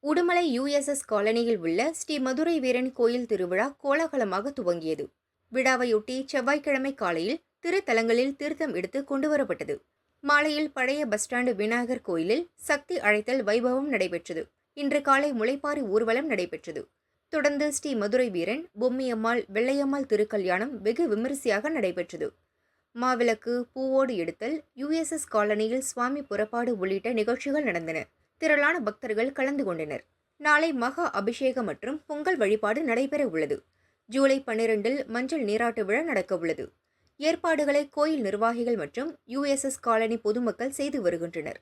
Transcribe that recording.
Udumalai USS காலனியில் உள்ள ஸ்ரீ மதுரை வீரன் கோயில் திருவிழா கோலாகலமாக துவங்கியது. விழாவையொட்டி செவ்வாய்க்கிழமை காலையில் திருத்தலங்களில் தீர்த்தம் எடுத்து கொண்டுவரப்பட்டது. மாலையில் பழைய பஸ் ஸ்டாண்டு விநாயகர் கோயிலில் சக்தி அழைத்தல் வைபவம் நடைபெற்றது. இன்று காலை முளைப்பாரி ஊர்வலம் நடைபெற்றது. தொடர்ந்து ஸ்ரீ மதுரை வீரன், பொம்மியம்மாள், வெள்ளையம்மாள் திருக்கல்யாணம் வெகு விமரிசையாக நடைபெற்றது. மாவிளக்கு, பூவோடு எடுத்தல், யுஎஸ்எஸ் காலனியில் சுவாமி புறப்பாடு உள்ளிட்ட நிகழ்ச்சிகள் நடந்தன. திரளான பக்தர்கள் கலந்து கொண்டனர். நாளை மகா அபிஷேகம் மற்றும் பொங்கல் வழிபாடு நடைபெற உள்ளது. ஜூலை 12 மஞ்சள் நீராட்டு விழா நடக்க உள்ளது. ஏற்பாடுகளை கோயில் நிர்வாகிகள் மற்றும் யுஎஸ்எஸ் காலனி பொதுமக்கள் செய்து வருகின்றனர்.